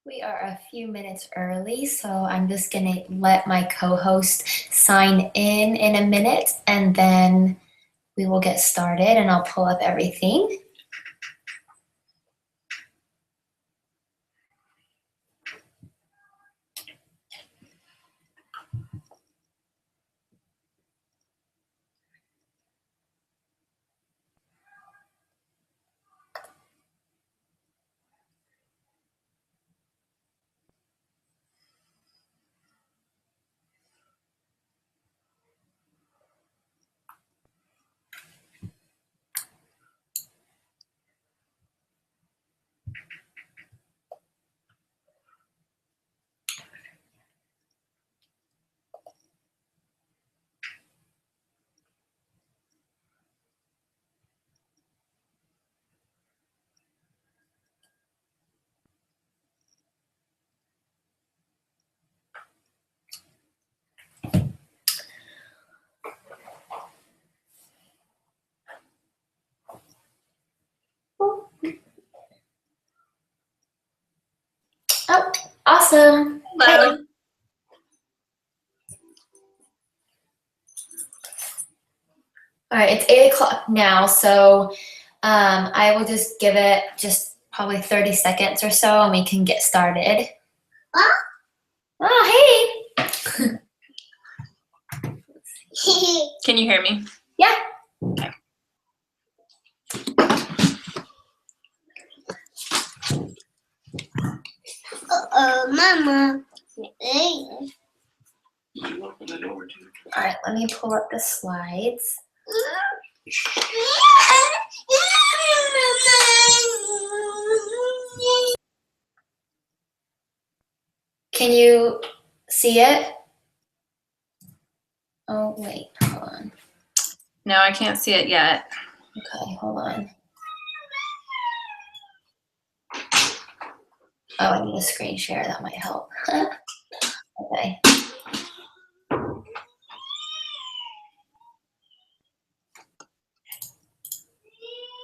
We are a few minutes early, so I'm just going to let my co-host sign in a minute, and then we will get started, and I'll pull up everything. Oh, awesome. Hello. Hey. All right, it's 8 o'clock now, so I will just give it just probably 30 seconds or so, and we can get started. Oh, hey. Can you hear me? Yeah. Okay. Mama. You open the door too. All right, let me pull up the slides. Can you see it? Oh, wait, hold on. No, I can't see it yet. Okay, hold on. Oh, I need a screen share. That might help. Okay.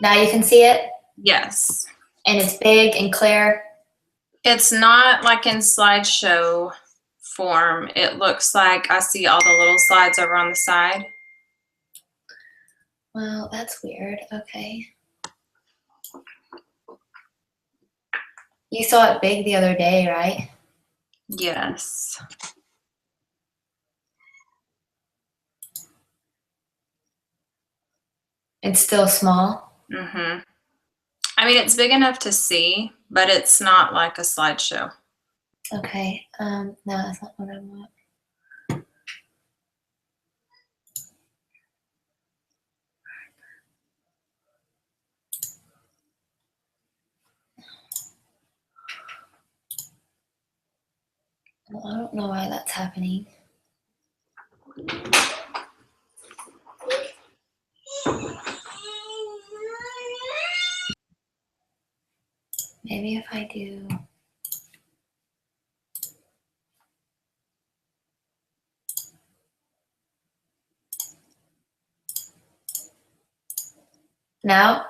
Now you can see it? Yes. And it's big and clear? It's not like in slideshow form. It looks like I see all the little slides over on the side. Well, that's weird. Okay. You saw it big the other day, right? Yes. It's still small? Mm-hmm. I mean, it's big enough to see, but it's not like a slideshow. Okay. No, that's not what I want. Well, I don't know why that's happening. Maybe if I do. Now?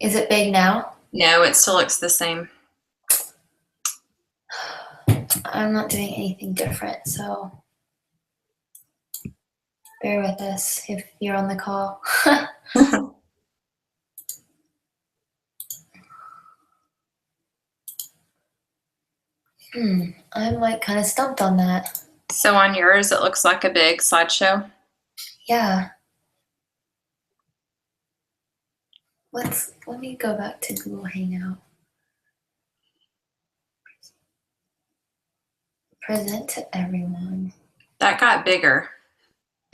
Is it big now? No, it still looks the same. I'm not doing anything different, so bear with us if you're on the call. I'm like kind of stumped on that. So on yours, it looks like a big slideshow. Yeah. Let me go back to Google Hangout. Present to everyone. That got bigger.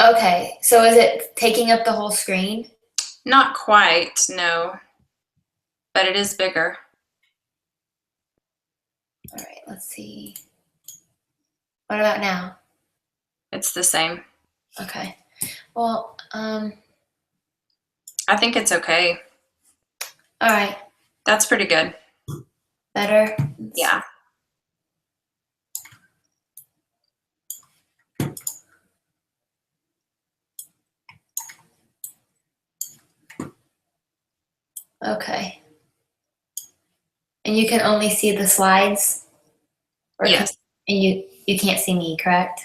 Okay, so is it taking up the whole screen? Not quite, no. But it is bigger. All right, let's see. What about now? It's the same. Okay. Well, I think it's okay. all right. That's pretty good. Better? Yeah. Okay. And you can only see the slides? Or Yes, and you can't see me, correct?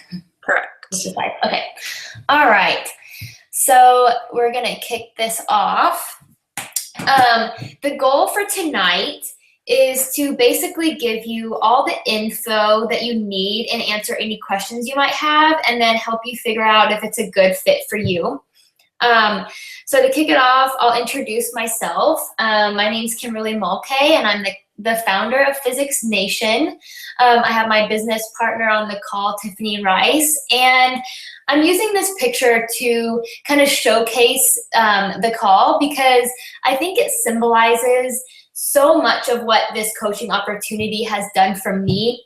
correct. Just the slides. Okay. All right. So we're going to kick this off. The goal for tonight is to basically give you all the info that you need and answer any questions you might have, and then help you figure out if it's a good fit for you. So to kick it off, I'll introduce myself. My name is Kimberlee Mulkay, and I'm the founder of Physics Nation. I have my business partner on the call, Tiffany Rice, and I'm using this picture to kind of showcase the call because I think it symbolizes so much of what this coaching opportunity has done for me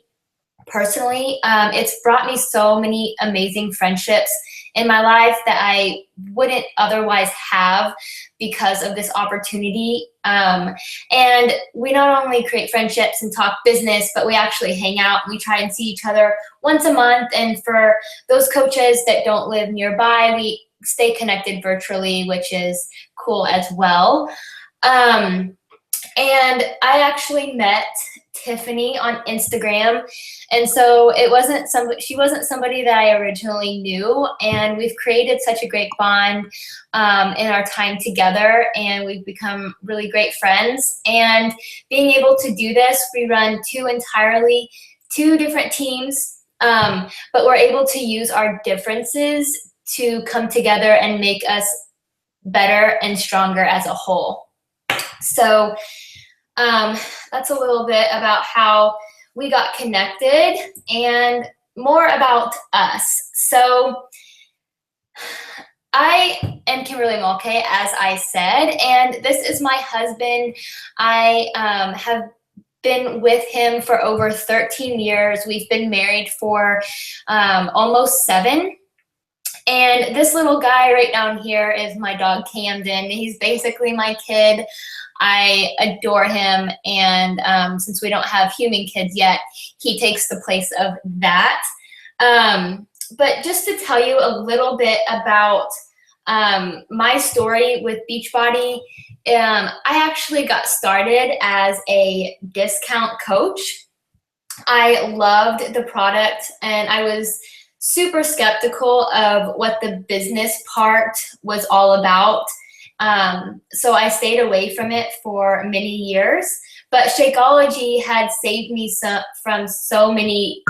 personally. It's brought me so many amazing friendships in my life that I wouldn't otherwise have because of this opportunity. And we not only create friendships and talk business, but we actually hang out. We try and see each other once a month. And for those coaches that don't live nearby, we stay connected virtually, which is cool as well. And I actually met Tiffany on Instagram, and so she wasn't somebody that I originally knew, and we've created such a great bond in our time together, and we've become really great friends. And being able to do this, we run two different teams, but we're able to use our differences to come together and make us better and stronger as a whole. So that's a little bit about how we got connected and more about us. So I am Kimberlee Mulkay, as I said, and this is my husband. I have been with him for over 13 years. We've been married for almost 7. And this little guy right down here is my dog, Camden. He's basically my kid. I adore him, and since we don't have human kids yet, he takes the place of that. But just to tell you a little bit about my story with Beachbody, I actually got started as a discount coach. I loved the product, and I was super skeptical of what the business part was all about. So I stayed away from it for many years, but Shakeology had saved me from so many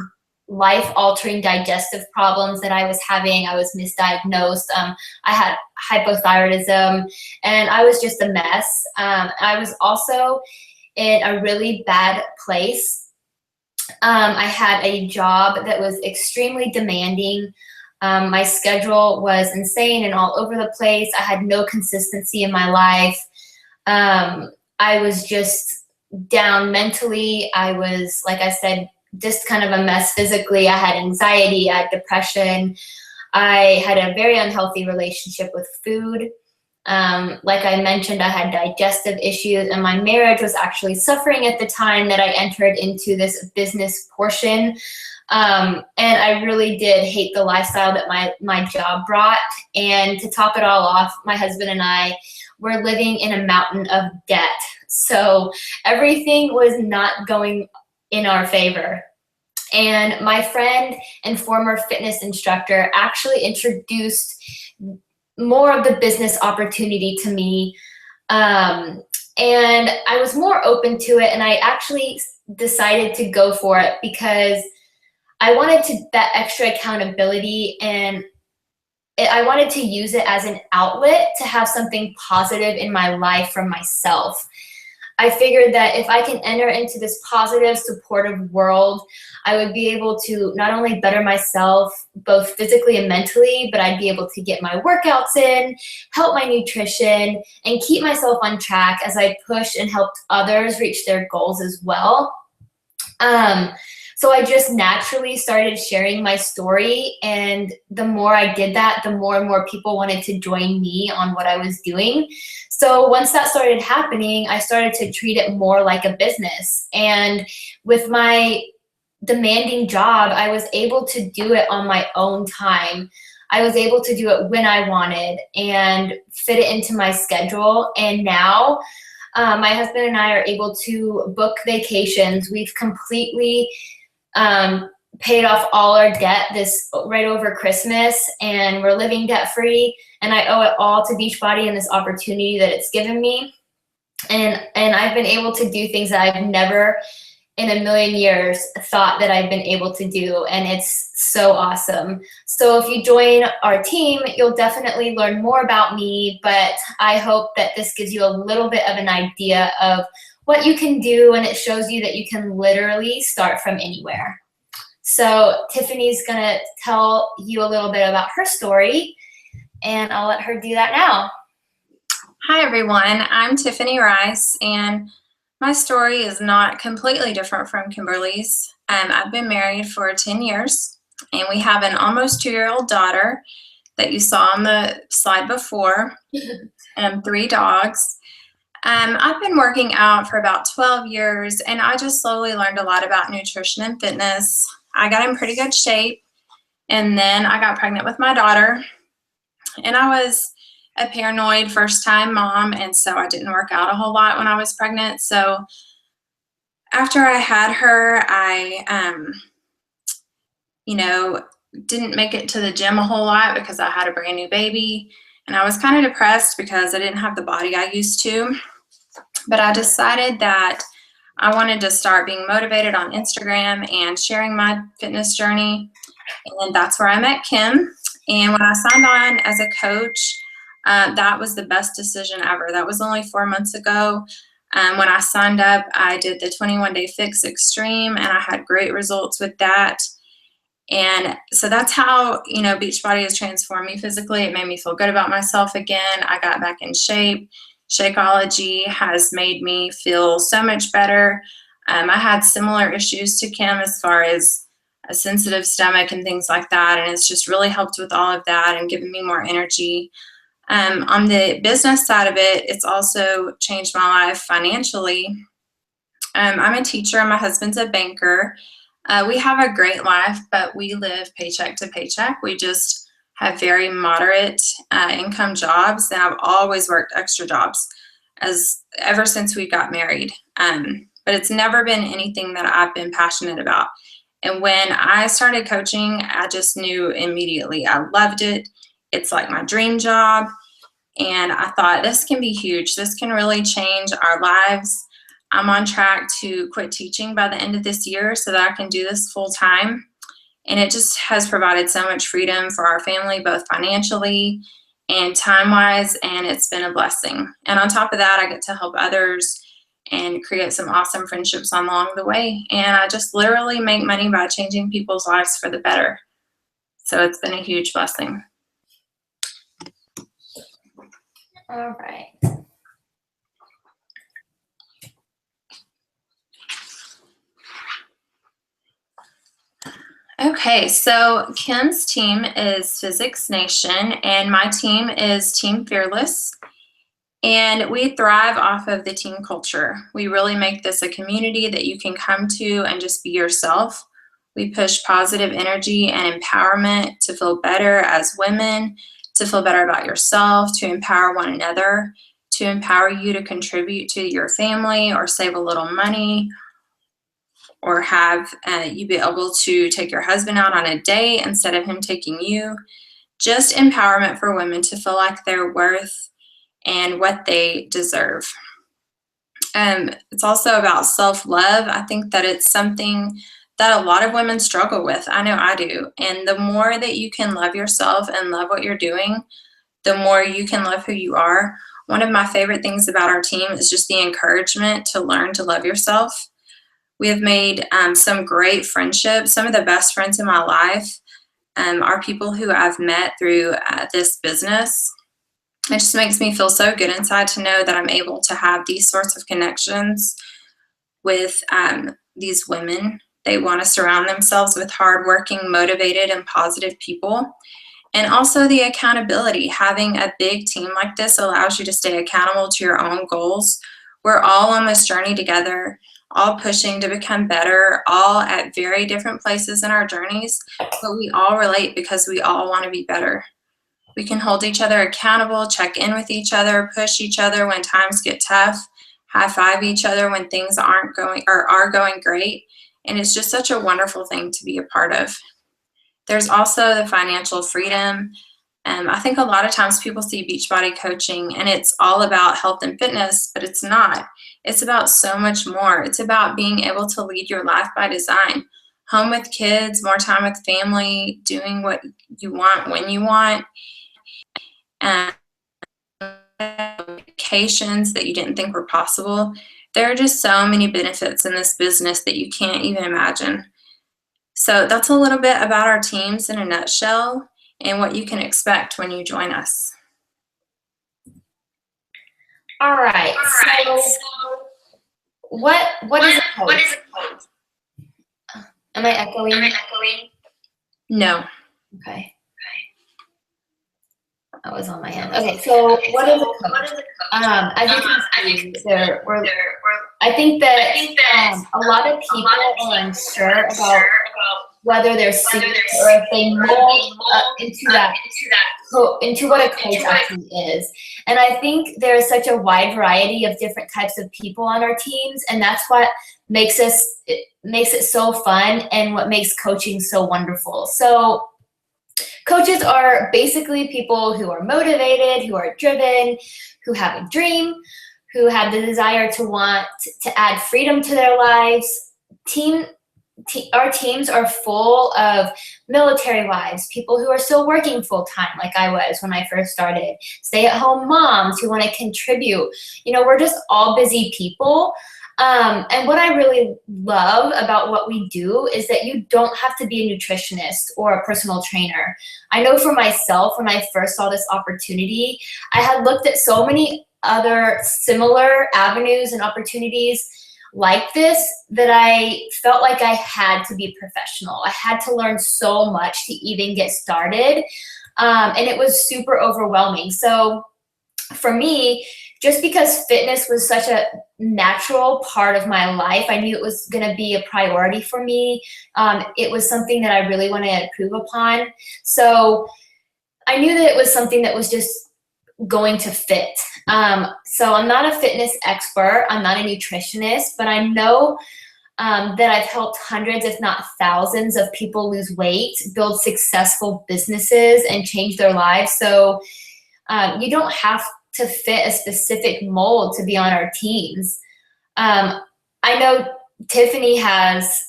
life-altering digestive problems that I was having. I was misdiagnosed. I had hypothyroidism, and I was just a mess. I was also in a really bad place. I had a job that was extremely demanding. My schedule was insane and all over the place. I had no consistency in my life. I was just down mentally. I was, like I said, just kind of a mess physically. I had anxiety, I had depression. I had a very unhealthy relationship with food. Like I mentioned, I had digestive issues, and my marriage was actually suffering at the time that I entered into this business portion. And I really did hate the lifestyle that my job brought. And to top it all off, my husband and I were living in a mountain of debt. So everything was not going in our favor. And my friend and former fitness instructor actually introduced more of the business opportunity to me. And I was more open to it, and I actually decided to go for it because I wanted that extra accountability, and I wanted to use it as an outlet to have something positive in my life for myself. I figured that if I can enter into this positive, supportive world, I would be able to not only better myself, both physically and mentally, but I'd be able to get my workouts in, help my nutrition, and keep myself on track as I pushed and helped others reach their goals as well. So I just naturally started sharing my story, and the more I did that, the more and more people wanted to join me on what I was doing. So once that started happening, I started to treat it more like a business. And with my demanding job, I was able to do it on my own time. I was able to do it when I wanted and fit it into my schedule. And now My husband and I are able to book vacations. We've completely paid off all our debt this right over Christmas, and we're living debt free. And I owe it all to Beachbody and this opportunity that it's given me. And I've been able to do things that I've never in a million years thought that I've been able to do, and it's so awesome. So if you join our team, you'll definitely learn more about me, but I hope that this gives you a little bit of an idea of what you can do, and it shows you that you can literally start from anywhere. So Tiffany's gonna tell you a little bit about her story, and I'll let her do that now. Hi everyone, I'm Tiffany Rice, and my story is not completely different from Kimberlee's. I've been married for 10 years, and we have an almost 2-year-old daughter that you saw on the slide before, and 3 dogs. I've been working out for about 12 years, and I just slowly learned a lot about nutrition and fitness. I got in pretty good shape, and then I got pregnant with my daughter, and I was a paranoid first-time mom, and so I didn't work out a whole lot when I was pregnant. So after I had her, I, didn't make it to the gym a whole lot because I had a brand new baby, and I was kind of depressed because I didn't have the body I used to. But I decided that I wanted to start being motivated on Instagram and sharing my fitness journey, and that's where I met Kim. And when I signed on as a coach, that was the best decision ever. That was only 4 months ago. When I signed up, I did the 21-day fix extreme, and I had great results with that. And so that's how, Beachbody has transformed me physically. It made me feel good about myself again. I got back in shape. Shakeology has made me feel so much better. I had similar issues to Kim as far as a sensitive stomach and things like that, and it's just really helped with all of that and given me more energy. On the business side of it, it's also changed my life financially. I'm a teacher and my husband's a banker. We have a great life, but we live paycheck to paycheck. We just have very moderate income jobs, and I've always worked extra jobs ever since we got married. But it's never been anything that I've been passionate about. And when I started coaching, I just knew immediately I loved it. It's like my dream job. And I thought, this can be huge. This can really change our lives. I'm on track to quit teaching by the end of this year so that I can do this full time. And it just has provided so much freedom for our family, both financially and time-wise, and it's been a blessing. And on top of that, I get to help others and create some awesome friendships along the way. And I just literally make money by changing people's lives for the better. So it's been a huge blessing. All right. Okay, so Kim's team is Physics Nation, and my team is Team Fearless. And we thrive off of the team culture. We really make this a community that you can come to and just be yourself. We push positive energy and empowerment to feel better as women, to feel better about yourself, to empower one another, to empower you to contribute to your family or save a little money, or have you be able to take your husband out on a date instead of him taking you. Just empowerment for women to feel like they're worth and what they deserve. It's also about self-love. I think that it's something that a lot of women struggle with. I know I do. And the more that you can love yourself and love what you're doing, the more you can love who you are. One of my favorite things about our team is just the encouragement to learn to love yourself. We have made some great friendships. Some of the best friends in my life are people who I've met through this business. It just makes me feel so good inside to know that I'm able to have these sorts of connections with these women. They want to surround themselves with hardworking, motivated, and positive people. And also the accountability. Having a big team like this allows you to stay accountable to your own goals. We're all on this journey together, all pushing to become better, all at very different places in our journeys, but we all relate because we all want to be better. We can hold each other accountable, check in with each other, push each other when times get tough, high five each other when things aren't going or are going great. And it's just such a wonderful thing to be a part of. There's also the financial freedom. I think a lot of times people see Beachbody coaching and it's all about health and fitness, but it's not. It's about so much more. It's about being able to lead your life by design. Home with kids, more time with family, doing what you want when you want, and vacations that you didn't think were possible. There are just so many benefits in this business that you can't even imagine. So that's a little bit about our teams in a nutshell and what you can expect when you join us. All right. So what is a coach? Am I echoing? No. Okay. That was on my end. Okay, so what is a coach? As you can see, I think that a lot of people are unsure about whether they're suited or if they mold into what a coach actually is. And I think there's such a wide variety of different types of people on our teams, and that's what makes it so fun and what makes coaching so wonderful. So coaches are basically people who are motivated, who are driven, who have a dream, who have the desire to want to add freedom to their lives. Our teams are full of military wives, people who are still working full-time like I was when I first started, stay-at-home moms who want to contribute. We're just all busy people. And what I really love about what we do is that you don't have to be a nutritionist or a personal trainer. I know for myself, when I first saw this opportunity, I had looked at so many other similar avenues and opportunities like this that I felt like I had to be professional. I had to learn so much to even get started. And it was super overwhelming. So for me, just because fitness was such a natural part of my life, I knew it was going to be a priority for me. It was something that I really wanted to improve upon. So I knew that it was something that was just going to fit. So I'm not a fitness expert. I'm not a nutritionist, but I know that I've helped hundreds, if not thousands, of people lose weight, build successful businesses, and change their lives. So you don't have to fit a specific mold to be on our teams. I know Tiffany has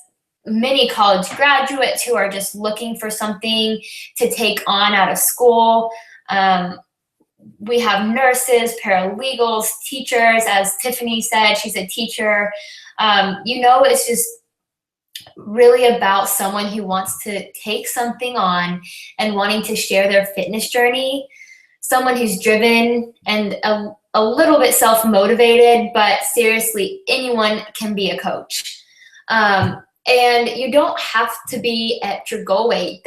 many college graduates who are just looking for something to take on out of school. We have nurses, paralegals, teachers. As Tiffany said, she's a teacher. It's just really about someone who wants to take something on and wanting to share their fitness journey. Someone who's driven and a little bit self-motivated, but seriously, anyone can be a coach. And you don't have to be at your goal weight.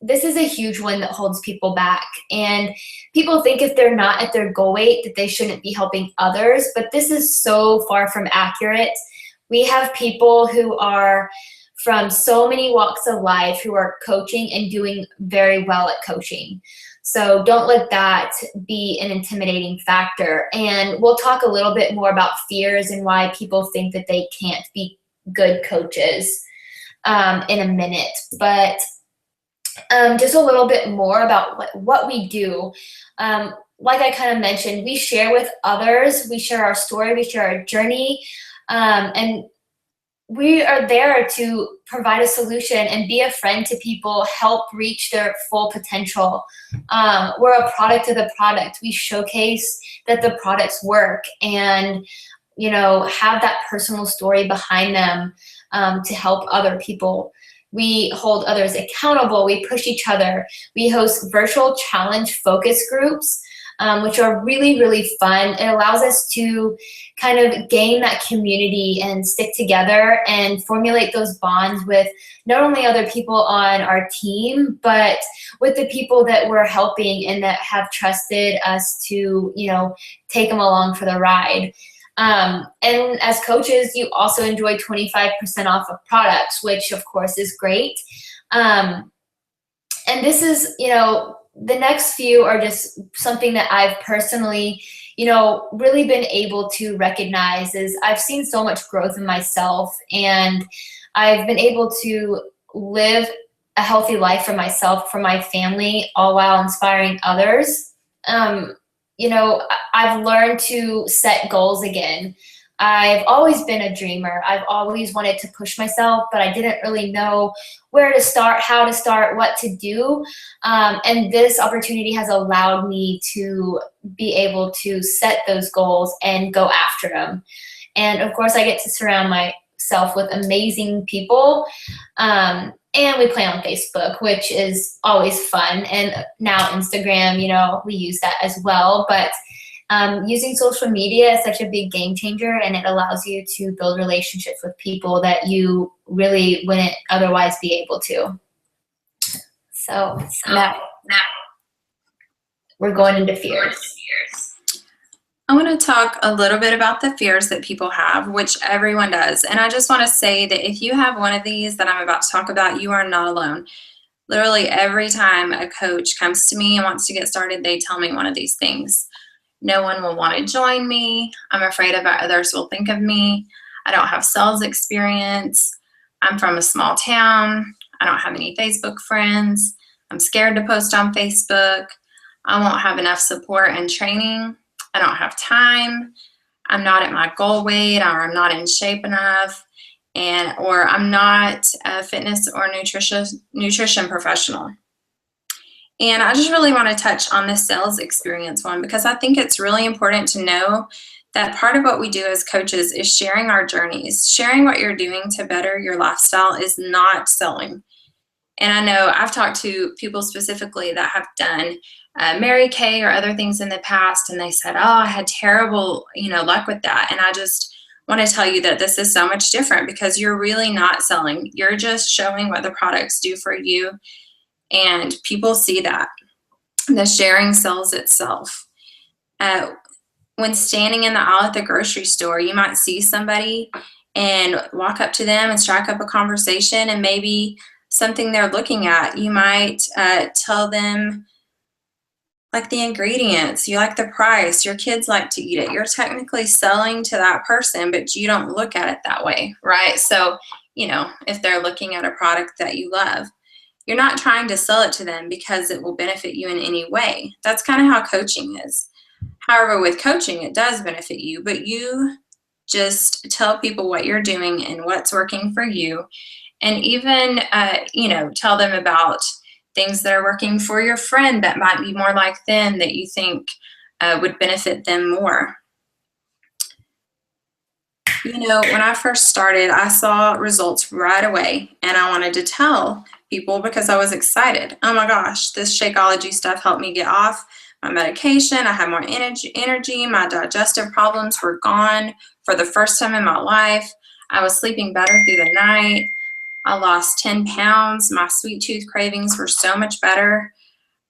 This is a huge one that holds people back. And people think if they're not at their goal weight that they shouldn't be helping others, but this is so far from accurate. We have people who are from so many walks of life who are coaching and doing very well at coaching. So don't let that be an intimidating factor. And we'll talk a little bit more about fears and why people think that they can't be good coaches in a minute. But just a little bit more about what we do. Like I kind of mentioned, we share with others, we share our story, we share our journey, and we are there to provide a solution and be a friend to people, help reach their full potential. We're a product of the product. We showcase that the products work and, have that personal story behind them to help other people. We hold others accountable. We push each other. We host virtual challenge focus groups, which are really, really fun. It allows us to kind of gain that community and stick together and formulate those bonds with not only other people on our team, but with the people that we're helping and that have trusted us to, take them along for the ride. And as coaches, you also enjoy 25% off of products, which of course is great. And this is, the next few are just something that I've personally really been able to recognize is I've seen so much growth in myself, and I've been able to live a healthy life for myself, for my family, all while inspiring others. I've learned to set goals again. I've always been a dreamer. I've always wanted to push myself, but I didn't really know where to start, how to start, what to do. And this opportunity has allowed me to be able to set those goals and go after them. And of course, I get to surround myself with amazing people. And we play on Facebook, which is always fun. And now Instagram, we use that as well. But using social media is such a big game changer, and it allows you to build relationships with people that you really wouldn't otherwise be able to. So now we're going into fears. I want to talk a little bit about the fears that people have, which everyone does. And I just want to say that if you have one of these that I'm about to talk about, you are not alone. Literally every time a coach comes to me and wants to get started, they tell me one of these things. No one will want to join me. I'm afraid of what others will think of me. I don't have sales experience. I'm from a small town. I don't have any Facebook friends. I'm scared to post on Facebook. I won't have enough support and training. I don't have time. I'm not at my goal weight, or I'm not in shape enough, or I'm not a fitness or nutrition professional. And I just really want to touch on the sales experience one, because I think it's really important to know that part of what we do as coaches is sharing our journeys. Sharing what you're doing to better your lifestyle is not selling. And I know I've talked to people specifically that have done Mary Kay or other things in the past, and they said, oh, I had terrible, luck with that. And I just want to tell you that this is so much different, because you're really not selling. You're just showing what the products do for you. And people see that. The sharing sells itself. When standing in the aisle at the grocery store, you might see somebody and walk up to them and strike up a conversation, and maybe something they're looking at, you might tell them like the ingredients, you like the price, your kids like to eat it. You're technically selling to that person, but you don't look at it that way, right? So, if they're looking at a product that you love, you're not trying to sell it to them because it will benefit you in any way. That's kind of how coaching is. However, with coaching, it does benefit you, but you just tell people what you're doing and what's working for you. And even, tell them about things that are working for your friend that might be more like them, that you think would benefit them more. When I first started, I saw results right away, and I wanted to tell people because I was excited. Oh my gosh, this Shakeology stuff helped me get off my medication. I had more energy. My digestive problems were gone for the first time in my life. I was sleeping better through the night. I lost 10 pounds. My sweet tooth cravings were so much better.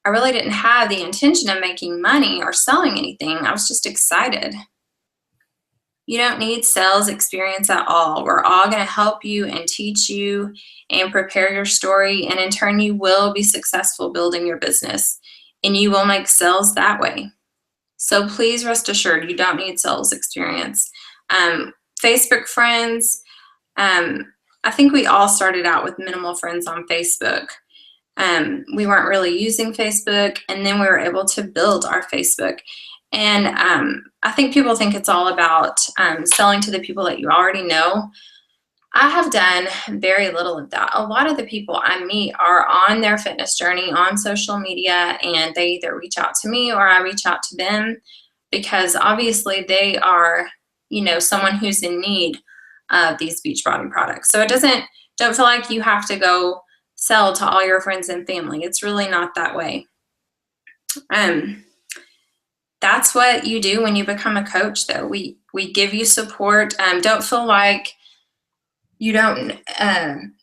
I really didn't have the intention of making money or selling anything. I was just excited. You don't need sales experience at all. We're all going to help you and teach you and prepare your story. And in turn, you will be successful building your business, and you will make sales that way. So please rest assured, you don't need sales experience. Facebook friends, I think we all started out with minimal friends on Facebook. We weren't really using Facebook, and then we were able to build our Facebook. And I think people think it's all about selling to the people that you already know. I have done very little of that. A lot of the people I meet are on their fitness journey on social media, and they either reach out to me or I reach out to them, because obviously they are, someone who's in need of these Beachbody products. So don't feel like you have to go sell to all your friends and family. It's really not that way. That's what you do when you become a coach, though. We give you support. Don't feel like you don't,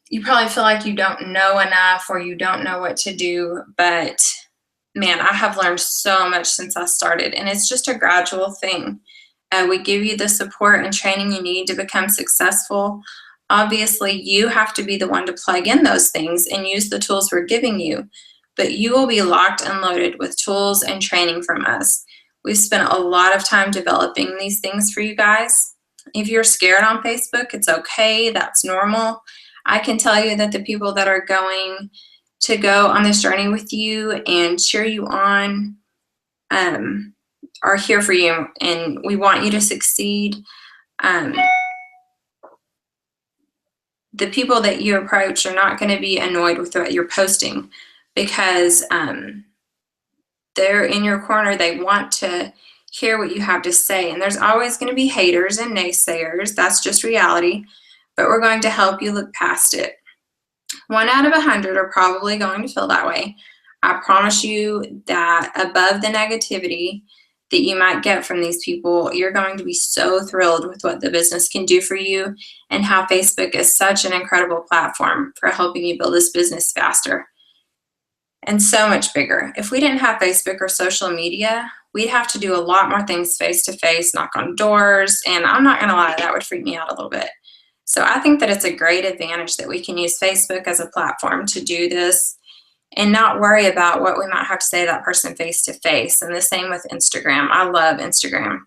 you probably feel like you don't know enough or you don't know what to do, but man, I have learned so much since I started, and it's just a gradual thing. We give you the support and training you need to become successful. Obviously, you have to be the one to plug in those things and use the tools we're giving you, but you will be locked and loaded with tools and training from us. We've spent a lot of time developing these things for you guys. If you're scared on Facebook, it's okay. That's normal. I can tell you that the people that are going to go on this journey with you and cheer you on are here for you, and we want you to succeed. The people that you approach are not going to be annoyed with what you're posting, because they're in your corner. They want to hear what you have to say, and there's always going to be haters and naysayers. That's just reality, but we're going to help you look past it. 1 out of 100 are probably going to feel that way. I promise you that above the negativity that you might get from these people, you're going to be so thrilled with what the business can do for you, and how Facebook is such an incredible platform for helping you build this business faster and so much bigger. If we didn't have Facebook or social media, we'd have to do a lot more things face-to-face, knock on doors, and I'm not going to lie, that would freak me out a little bit. So I think that it's a great advantage that we can use Facebook as a platform to do this and not worry about what we might have to say to that person face-to-face. And the same with Instagram. I love Instagram.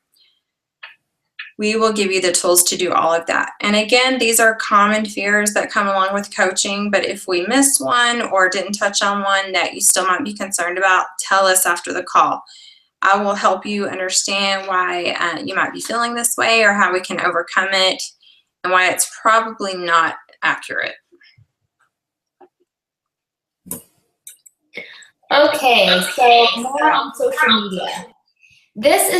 We will give you the tools to do all of that. And again, these are common fears that come along with coaching, but if we missed one or didn't touch on one that you still might be concerned about, tell us after the call. I will help you understand why you might be feeling this way, or how we can overcome it, and why it's probably not accurate. Okay, so more on social media. This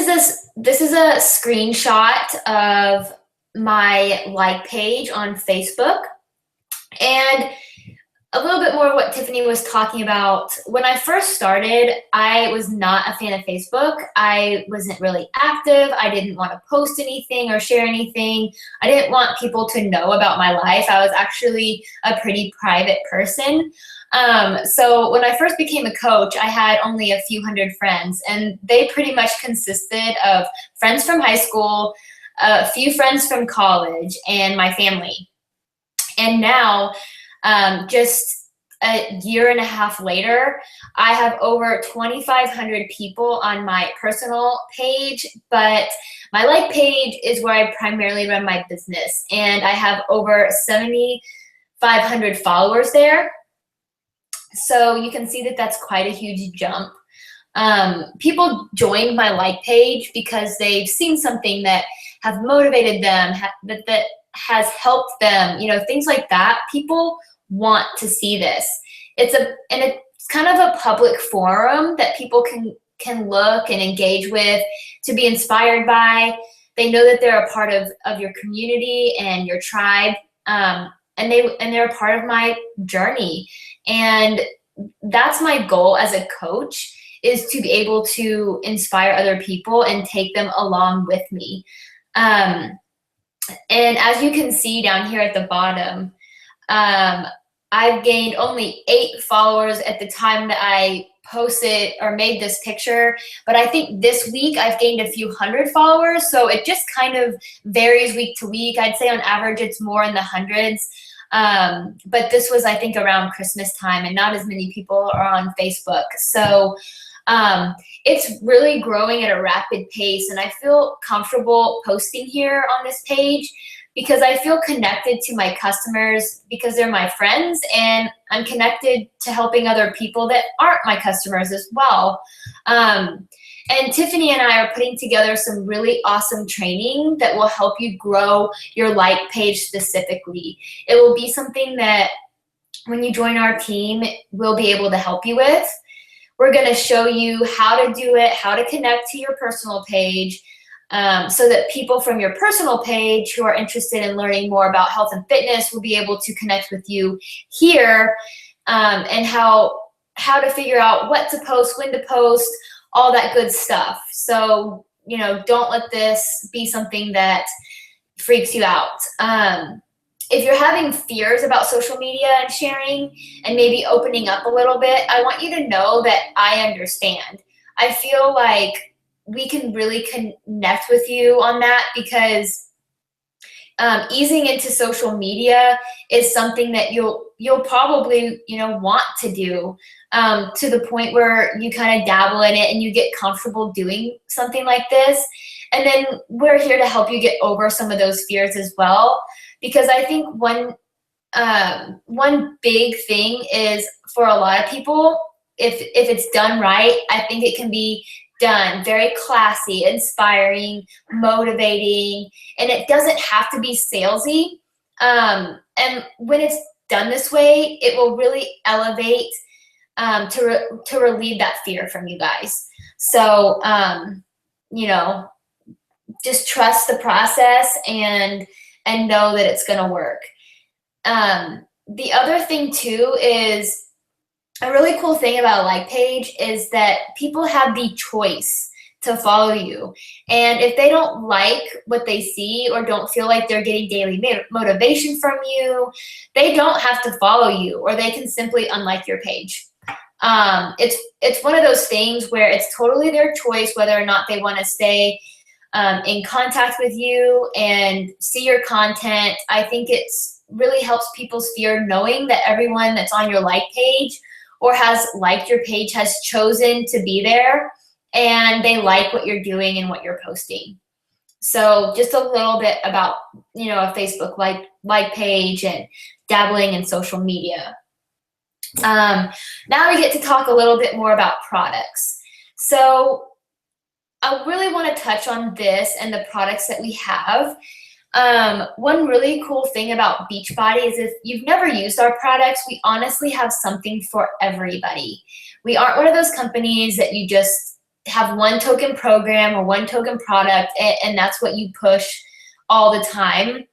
is a screenshot of my like page on Facebook, and a little bit more of what Tiffany was talking about. When I first started, I was not a fan of Facebook. I wasn't really active. I didn't want to post anything or share anything. I didn't want people to know about my life. I was actually a pretty private person. So when I first became a coach, I had only a few hundred friends, and they pretty much consisted of friends from high school, a few friends from college, and my family. And now, just a year and a half later, I have over 2,500 people on my personal page, but my like page is where I primarily run my business, and I have over 7,500 followers there. So you can see that that's quite a huge jump. People joined my like page because they've seen something that has motivated them, that has helped them, things like that. People want to see this. It's kind of a public forum that people can look and engage with, to be inspired by. They know that they're a part of your community and your tribe, and they're a part of my journey. And that's my goal as a coach, is to be able to inspire other people and take them along with me. And as you can see down here at the bottom, I've gained only 8 followers at the time that I posted or made this picture, but I think this week I've gained a few hundred followers. So it just kind of varies week to week. I'd say on average it's more in the hundreds. But this was, I think, around Christmas time, and not as many people are on Facebook. So it's really growing at a rapid pace, and I feel comfortable posting here on this page because I feel connected to my customers because they're my friends, and I'm connected to helping other people that aren't my customers as well. And Tiffany and I are putting together some really awesome training that will help you grow your like page specifically. It will be something that when you join our team, we'll be able to help you with. We're going to show you how to do it, how to connect to your personal page, so that people from your personal page who are interested in learning more about health and fitness will be able to connect with you here, and how to figure out what to post, when to post, all that good stuff. So, don't let this be something that freaks you out. If you're having fears about social media and sharing and maybe opening up a little bit, I want you to know that I understand. I feel like we can really connect with you on that because easing into social media is something that you'll probably, want to do, to the point where you kind of dabble in it and you get comfortable doing something like this. And then we're here to help you get over some of those fears as well. Because I think one big thing is, for a lot of people, if it's done right, I think it can be done very classy, inspiring, motivating, and it doesn't have to be salesy. And when it's done this way, it will really elevate, to relieve that fear from you guys. So, just trust the process and know that it's going to work. The other thing too is, a really cool thing about a like page is that people have the choice to follow you. And if they don't like what they see or don't feel like they're getting daily motivation from you, they don't have to follow you, or they can simply unlike your page. It's one of those things where it's totally their choice whether or not they want to stay in contact with you and see your content. I think it's really helps people's fear knowing that everyone that's on your like page or has liked your page has chosen to be there, and they like what you're doing and what you're posting. So just a little bit about, a Facebook like page and dabbling in social media. Now we get to talk a little bit more about products. So I really want to touch on this and the products that we have. One really cool thing about Beachbody is, if you've never used our products, we honestly have something for everybody. We aren't one of those companies that you just have one token program or one token product and that's what you push all the time.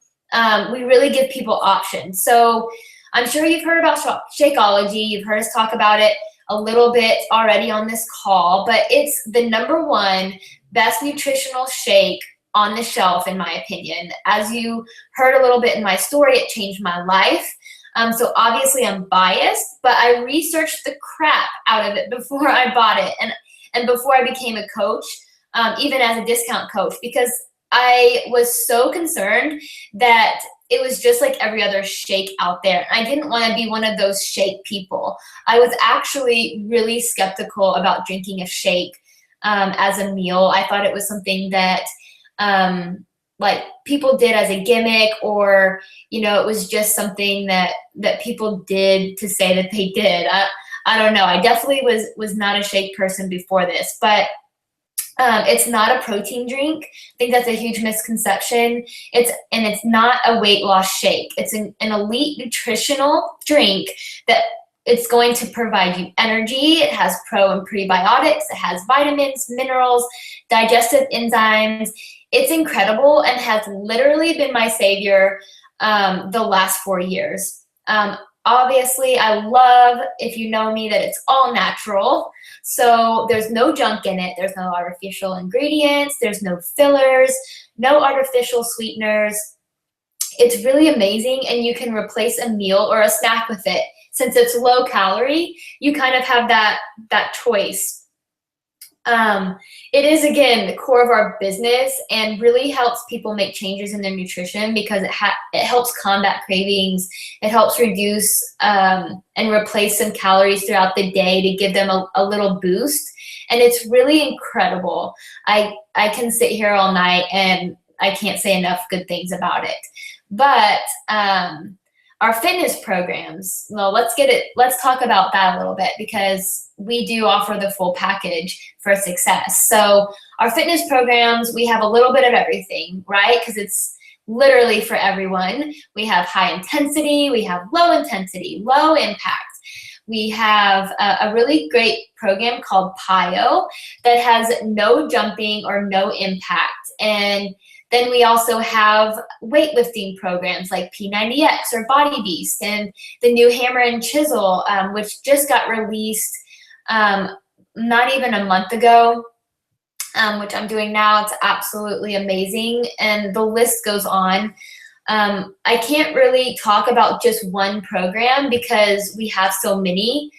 We really give people options. So I'm sure you've heard about Shakeology. You've heard us talk about it a little bit already on this call, but it's the #1 best nutritional shake on the shelf, in my opinion. As you heard a little bit in my story, it changed my life. So obviously I'm biased, but I researched the crap out of it before I bought it and before I became a coach, even as a discount coach, because I was so concerned that it was just like every other shake out there. I didn't want to be one of those shake people. I was actually really skeptical about drinking a shake as a meal. I thought it was something that like people did as a gimmick, or it was just something that people did to say that they did. I don't know. I definitely was not a shake person before this, but it's not a protein drink. I think that's a huge misconception. It's not a weight loss shake. It's an elite nutritional drink that it's going to provide you energy. It has pro and prebiotics. It has vitamins, minerals, digestive enzymes. It's incredible and has literally been my savior the last 4 years. Obviously, I love, if you know me, that it's all natural. So there's no junk in it. There's no artificial ingredients. There's no fillers, no artificial sweeteners. It's really amazing, and you can replace a meal or a snack with it. Since it's low calorie, you kind of have that choice. It is, again, the core of our business and really helps people make changes in their nutrition because it helps combat cravings. It helps reduce and replace some calories throughout the day to give them a little boost. And it's really incredible. I can sit here all night and I can't say enough good things about it. But our fitness programs, well, let's talk about that a little bit, because we do offer the full package for success. So our fitness programs, we have a little bit of everything, right? Because it's literally for everyone. We have high intensity, we have low intensity, low impact. We have a really great program called PIO that has no jumping or no impact. And then we also have weightlifting programs like P90X or Body Beast, and the new Hammer and Chisel, which just got released not even a month ago, which I'm doing now. It's absolutely amazing, and the list goes on. I can't really talk about just one program because we have so many.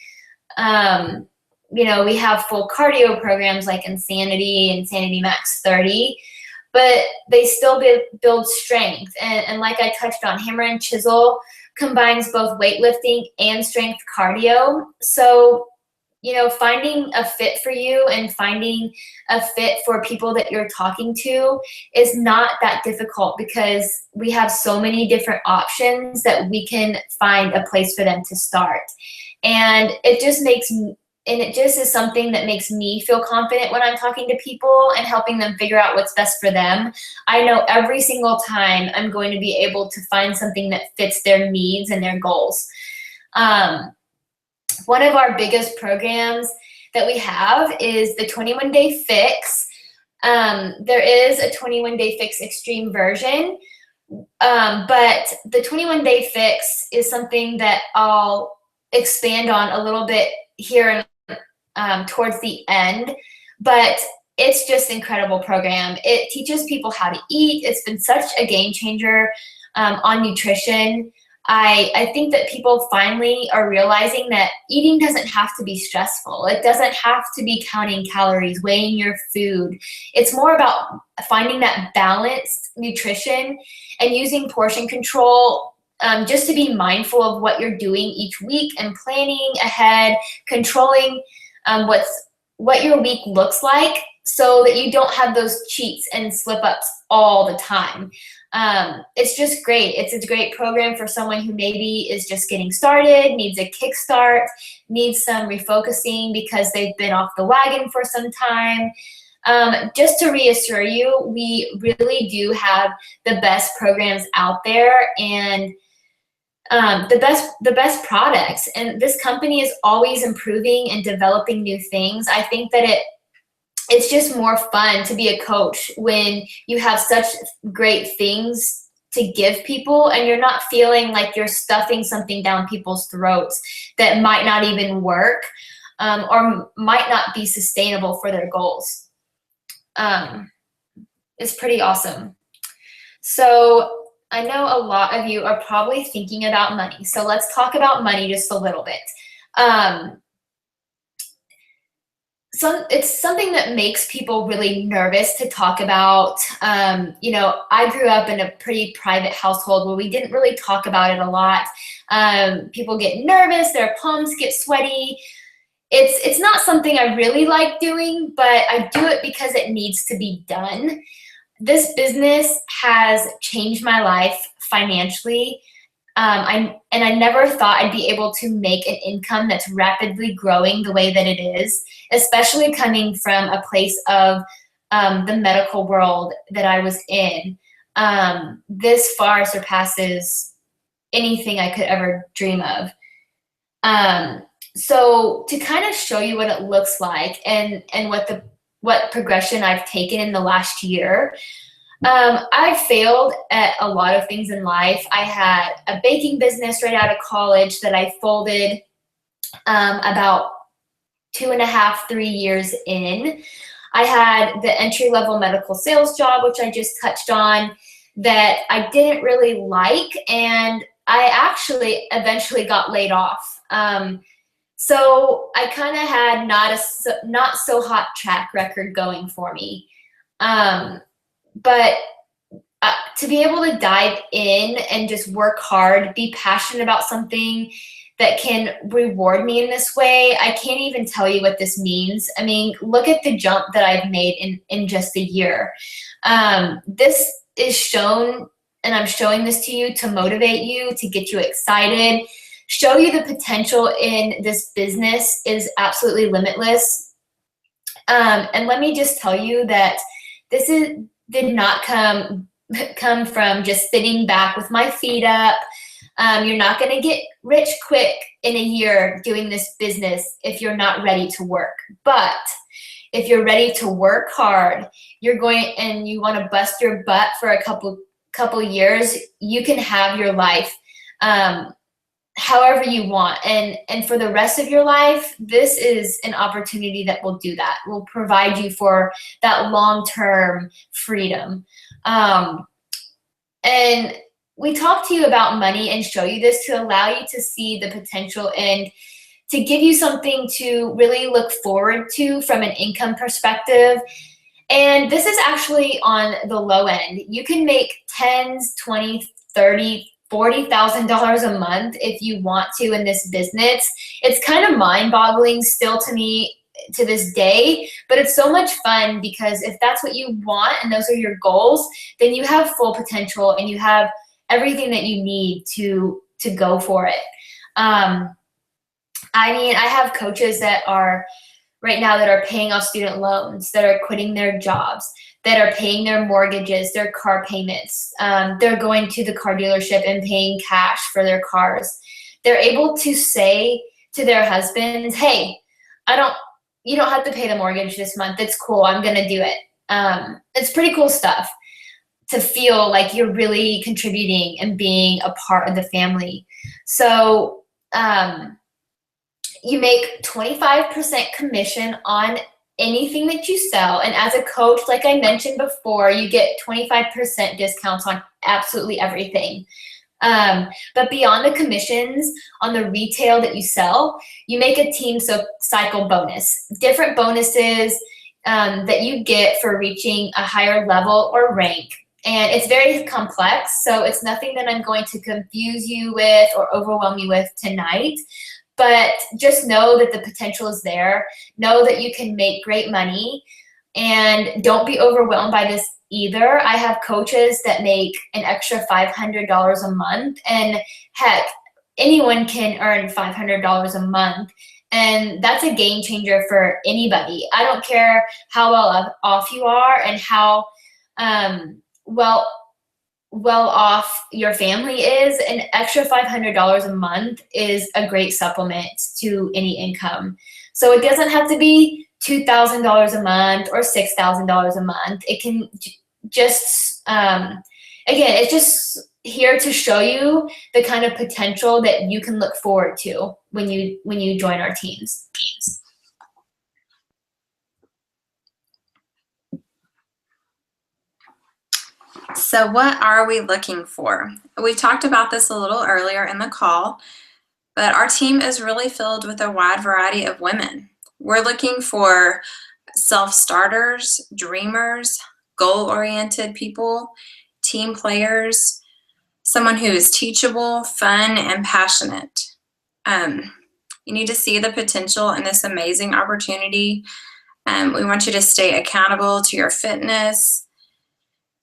We have full cardio programs like Insanity Max 30. but they still build strength. And like I touched on, hammer and chisel combines both weightlifting and strength cardio. So, you know, finding a fit for you and finding a fit for people that you're talking to is not that difficult, because we have so many different options that we can find a place for them to start. And it just is something that makes me feel confident when I'm talking to people and helping them figure out what's best for them. I know every single time I'm going to be able to find something that fits their needs and their goals. One of our biggest programs that we have is the 21-Day Fix. There is a 21-Day Fix Extreme version, but the 21-Day Fix is something that I'll expand on a little bit here towards the end, but it's just an incredible program. It teaches people how to eat. It's been such a game changer on nutrition. I think that people finally are realizing that eating doesn't have to be stressful. It doesn't have to be counting calories, weighing your food. It's more about finding that balanced nutrition and using portion control, just to be mindful of what you're doing each week and planning ahead, controlling what your week looks like, so that you don't have those cheats and slip ups all the time. It's just great. It's a great program for someone who maybe is just getting started, needs a kickstart, needs some refocusing because they've been off the wagon for some time. Just to reassure you, we really do have the best programs out there, and the best products. And this company is always improving and developing new things. I think that it's just more fun to be a coach when you have such great things to give people and you're not feeling like you're stuffing something down people's throats that might not even work, or might not be sustainable for their goals. It's pretty awesome. So I know a lot of you are probably thinking about money. So let's talk about money just a little bit. It's something that makes people really nervous to talk about. You know, I grew up in a pretty private household where we didn't really talk about it a lot. People get nervous, their palms get sweaty. It's not something I really like doing, but I do it because it needs to be done. This business has changed my life financially. I never thought I'd be able to make an income that's rapidly growing the way that it is, especially coming from a place of the medical world that I was in. This far surpasses anything I could ever dream of. So to kind of show you what it looks like and what progression I've taken in the last year, I failed at a lot of things in life. I had a baking business right out of college that I folded about 2.5, 3 years in. I had the entry-level medical sales job, which I just touched on, that I didn't really like, and I actually eventually got laid off. So I kind of had not so hot track record going for me. But to be able to dive in and just work hard, be passionate about something that can reward me in this way, I can't even tell you what this means. I mean, look at the jump that I've made in just a year. This is shown, and I'm showing this to you to motivate you, to get you excited, show you the potential in this business is absolutely limitless. And let me just tell you that this did not come from just sitting back with my feet up. You're not going to get rich quick in a year doing this business if you're not ready to work. But if you're ready to work hard, you want to bust your butt for a couple years, you can have your life however you want. And for the rest of your life, this is an opportunity that will do that, will provide you for that long-term freedom. And we talk to you about money and show you this to allow you to see the potential and to give you something to really look forward to from an income perspective. And this is actually on the low end. You can make tens, 20, 30, $40,000 a month if you want to in this business. It's kind of mind-boggling still to me to this day, but it's so much fun because if that's what you want and those are your goals, then you have full potential and you have everything that you need to go for it. I mean, I have coaches that are right now that are paying off student loans, that are quitting their jobs, that are paying their mortgages, their car payments. They're going to the car dealership and paying cash for their cars. They're able to say to their husbands, hey, you don't have to pay the mortgage this month. It's cool. I'm going to do it. It's pretty cool stuff to feel like you're really contributing and being a part of the family. So you make 25% commission on anything that you sell. And as a coach, like I mentioned before, you get 25% discounts on absolutely everything. But beyond the commissions on the retail that you sell, you make a team cycle bonus, different bonuses that you get for reaching a higher level or rank. And it's very complex, so it's nothing that I'm going to confuse you with or overwhelm you with tonight. But just know that the potential is there. Know that you can make great money, and don't be overwhelmed by this either. I have coaches that make an extra $500 a month, and heck, anyone can earn $500 a month. And that's a game changer for anybody. I don't care how well off you are and how well off your family is. An extra $500 a month is a great supplement to any income. So it doesn't have to be $2,000 a month or $6,000 a month. It can just, again, it's just here to show you the kind of potential that you can look forward to when you join our teams. So what are we looking for? We talked about this a little earlier in the call, but our team is really filled with a wide variety of women. We're looking for self-starters, dreamers, goal-oriented people, team players, someone who is teachable, fun, and passionate. You need to see the potential in this amazing opportunity. We want you to stay accountable to your fitness.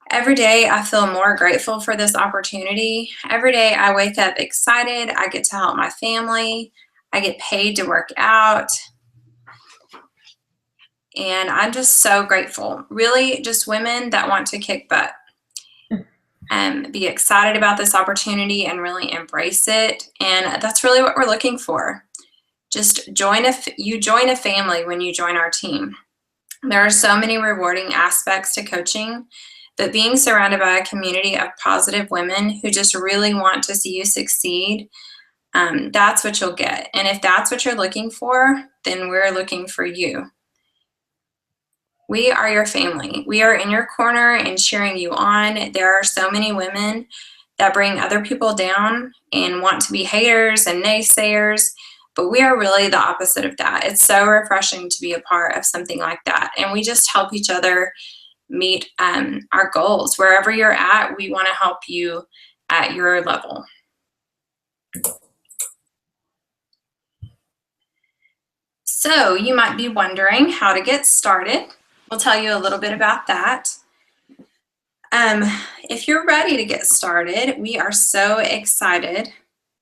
Every day I feel more grateful for this opportunity. Every day I wake up excited. I get to help my family. I get paid to work out. And I'm just so grateful. Really just women that want to kick butt. Be excited about this opportunity and really embrace it. And that's really what we're looking for. Just join a family when you join our team. There are so many rewarding aspects to coaching, but being surrounded by a community of positive women who just really want to see you succeed, that's what you'll get. And if that's what you're looking for, then we're looking for you. We are your family. We are in your corner and cheering you on. There are so many women that bring other people down and want to be haters and naysayers, but we are really the opposite of that. It's so refreshing to be a part of something like that. And we just help each other meet our goals. Wherever you're at, we want to help you at your level. So you might be wondering how to get started. We'll tell you a little bit about that. If you're ready to get started, we are so excited,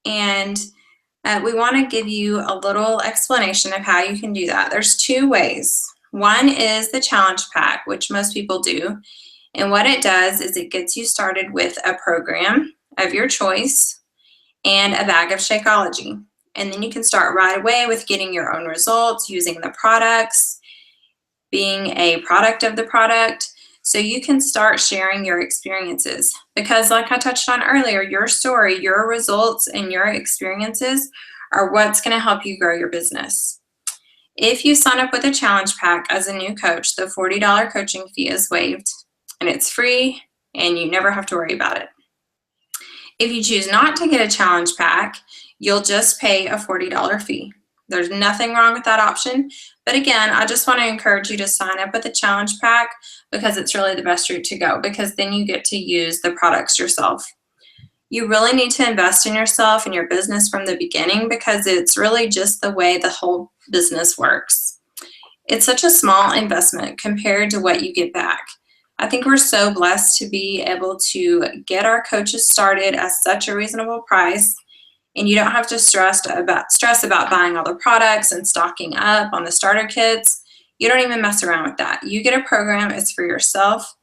and we want to give you a little explanation of how you can do that. There's two ways. One is the challenge pack, which most people do. And what it does is it gets you started with a program of your choice and a bag of Shakeology. And then you can start right away with getting your own results, using the products, being a product of the product. So you can start sharing your experiences. Because like I touched on earlier, your story, your results, and your experiences are what's going to help you grow your business. If you sign up with a challenge pack as a new coach, the $40 coaching fee is waived, and it's free, and you never have to worry about it. If you choose not to get a challenge pack, you'll just pay a $40 fee. There's nothing wrong with that option. But again, I just want to encourage you to sign up with the challenge pack because it's really the best route to go, because then you get to use the products yourself. You really need to invest in yourself and your business from the beginning because it's really just the way the whole business works. It's such a small investment compared to what you get back. I think we're so blessed to be able to get our coaches started at such a reasonable price, and you don't have to stress about buying all the products and stocking up on the starter kits. You don't even mess around with that. You get a program, it's for yourself,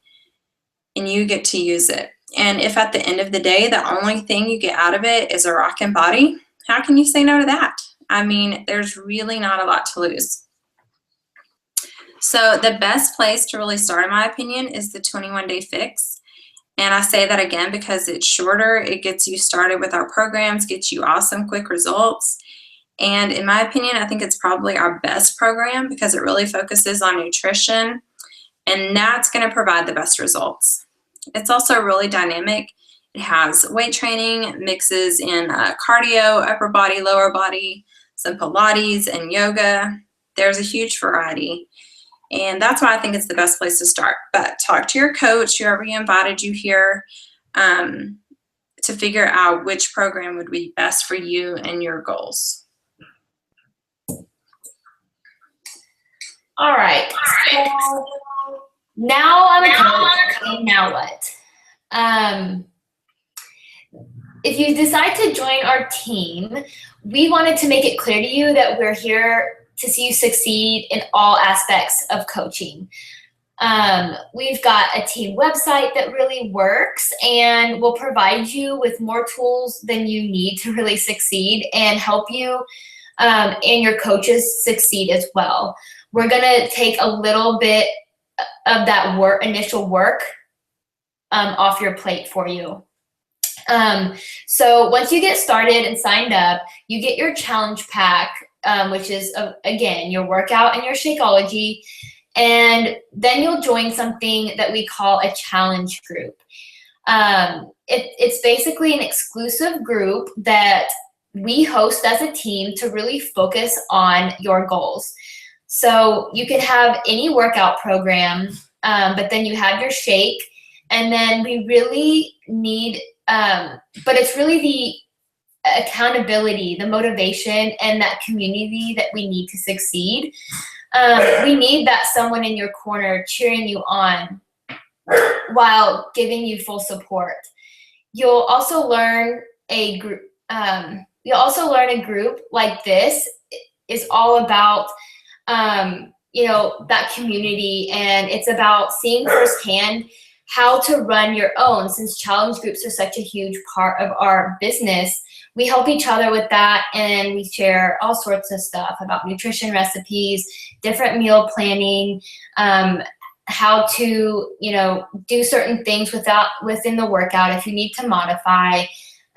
and you get to use it. And if at the end of the day, the only thing you get out of it is a rockin' body, how can you say no to that? I mean, there's really not a lot to lose. So the best place to really start, in my opinion, is the 21-day fix. And I say that again because it's shorter. It gets you started with our programs, gets you awesome quick results. And in my opinion, I think it's probably our best program because it really focuses on nutrition, and that's going to provide the best results. It's also really dynamic. It has weight training, mixes in cardio, upper body, lower body, some Pilates and yoga. There's a huge variety. And that's why I think it's the best place to start. But talk to your coach, whoever invited you here, to figure out which program would be best for you and your goals. All right. So now I'm a coach, and now what? If you decide to join our team, we wanted to make it clear to you that we're here to see you succeed in all aspects of coaching. We've got a team website that really works and will provide you with more tools than you need to really succeed and help you and your coaches succeed as well. We're going to take a little bit of that initial work off your plate for you. So once you get started and signed up, you get your challenge pack, which is, again, your workout and your Shakeology. And then you'll join something that we call a challenge group. It's basically an exclusive group that we host as a team to really focus on your goals. So you can have any workout program, but then you have your shake. And then we really need, but it's really the accountability, the motivation, and that community that we need to succeed. We need that someone in your corner cheering you on while giving you full support. You'll also learn a group. Like this is all about, that community, and it's about seeing firsthand how to run your own. Since challenge groups are such a huge part of our business, we help each other with that, and we share all sorts of stuff about nutrition recipes, different meal planning, how to, do certain things within the workout if you need to modify.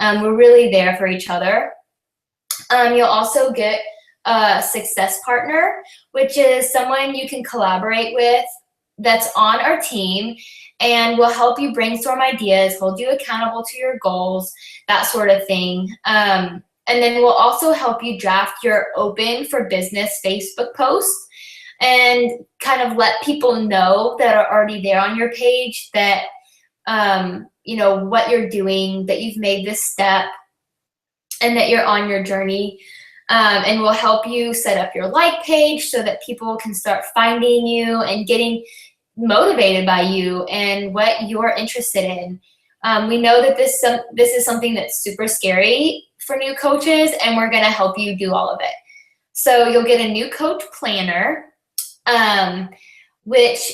We're really there for each other. You'll also get a success partner, which is someone you can collaborate with that's on our team and will help you brainstorm ideas, hold you accountable to your goals, that sort of thing. And then we'll also help you draft your Open for Business Facebook post and kind of let people know that are already there on your page that, what you're doing, that you've made this step, and that you're on your journey. And we'll help you set up your like page so that people can start finding you and getting motivated by you and what you're interested in. We know that this is something that's super scary for new coaches, and we're going to help you do all of it. So you'll get a new coach planner, which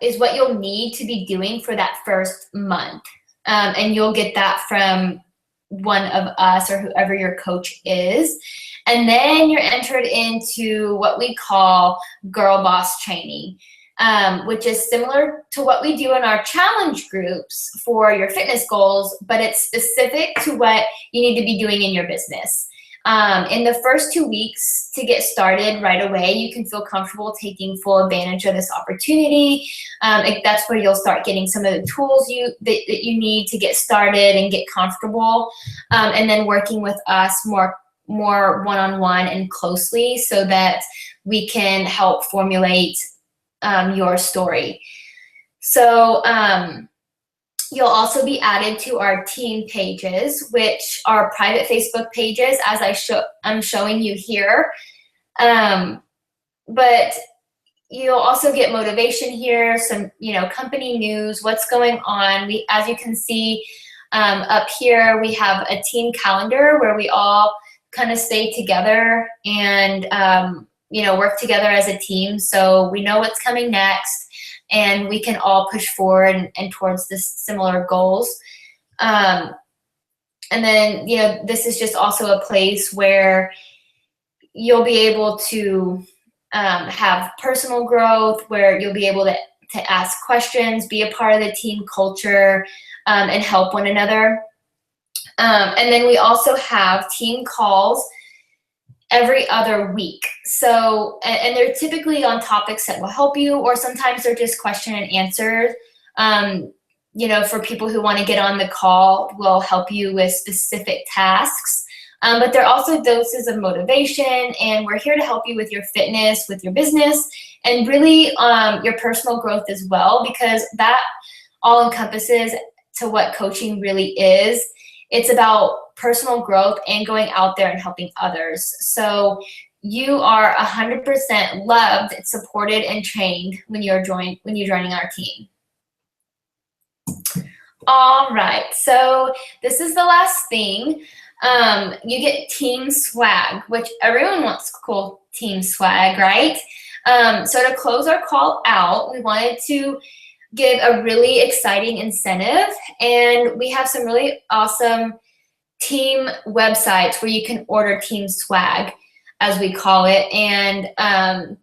is what you'll need to be doing for that first month. And you'll get that from one of us or whoever your coach is. And then you're entered into what we call Girl Boss Training, which is similar to what we do in our challenge groups for your fitness goals, but it's specific to what you need to be doing in your business. In the first 2 weeks to get started right away, you can feel comfortable taking full advantage of this opportunity. That's where you'll start getting some of the tools that you need to get started and get comfortable, and then working with us more more one-on-one and closely so that we can help formulate your story. So you'll also be added to our team pages, which are private Facebook pages, as I'm showing you here. But you'll also get motivation here, some company news, what's going on. As you can see up here, we have a team calendar where we all kind of stay together and work together as a team, so we know what's coming next and we can all push forward and towards this similar goals. And then this is just also a place where you'll be able to have personal growth, where you'll be able to ask questions, be a part of the team culture, and help one another. And then we also have team calls every other week. So, and they're typically on topics that will help you, or sometimes they're just question and answers. For people who want to get on the call, we'll help you with specific tasks. But they're also doses of motivation, and we're here to help you with your fitness, with your business, and really your personal growth as well, because that all encompasses to what coaching really is. It's about personal growth and going out there and helping others. So you are 100% loved, supported, and trained when you're joining our team. All right, so this is the last thing. You get team swag, which everyone wants cool team swag, right? So to close our call out, we wanted to give a really exciting incentive, and we have some really awesome team websites where you can order team swag, as we call it, and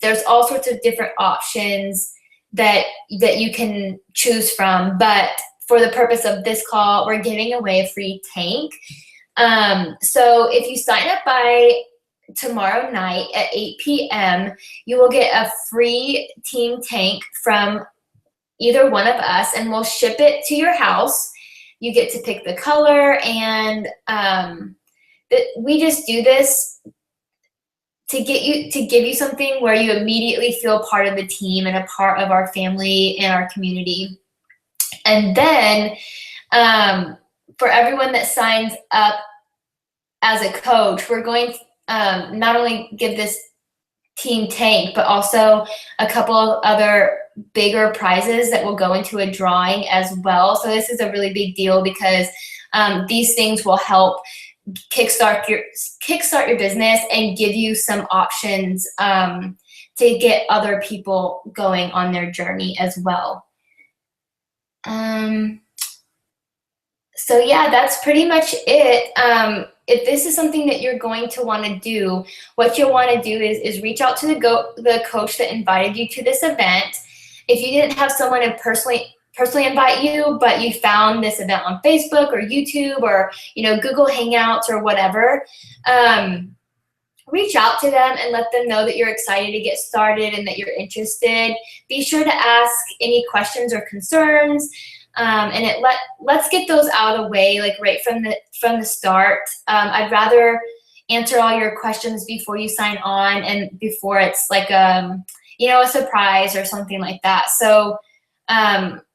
there's all sorts of different options that you can choose from. But for the purpose of this call, we're giving away a free tank. So if you sign up by tomorrow night at 8 p.m., you will get a free team tank from either one of us, and we'll ship it to your house. You get to pick the color, and we just do this to give you something where you immediately feel part of the team and a part of our family and our community. And then for everyone that signs up as a coach, we're going to not only give this team tank, but also a couple of other bigger prizes that will go into a drawing as well. So this is a really big deal because these things will help kickstart your business and give you some options to get other people going on their journey as well. So yeah, that's pretty much it. If this is something that you're going to want to do, what you'll want to do is reach out to the coach that invited you to this event. If you didn't have someone to personally invite you, but you found this event on Facebook or YouTube or Google Hangouts or whatever, reach out to them and let them know that you're excited to get started and that you're interested. Be sure to ask any questions or concerns. And let's get those out of the way, like right from the start. I'd rather answer all your questions before you sign on and before it's like a surprise or something like that. So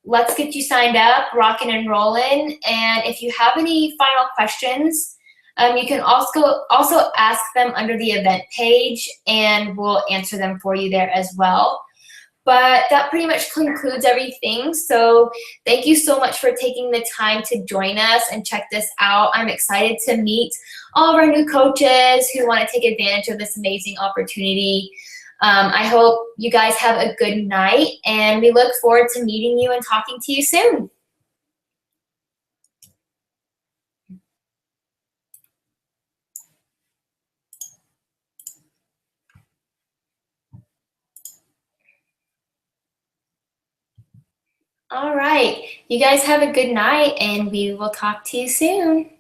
let's get you signed up, rocking and rolling. And if you have any final questions, you can also ask them under the event page, and we'll answer them for you there as well. But that pretty much concludes everything. So thank you so much for taking the time to join us and check this out. I'm excited to meet all of our new coaches who want to take advantage of this amazing opportunity. I hope you guys have a good night, and we look forward to meeting you and talking to you soon. All right, you guys have a good night, and we will talk to you soon.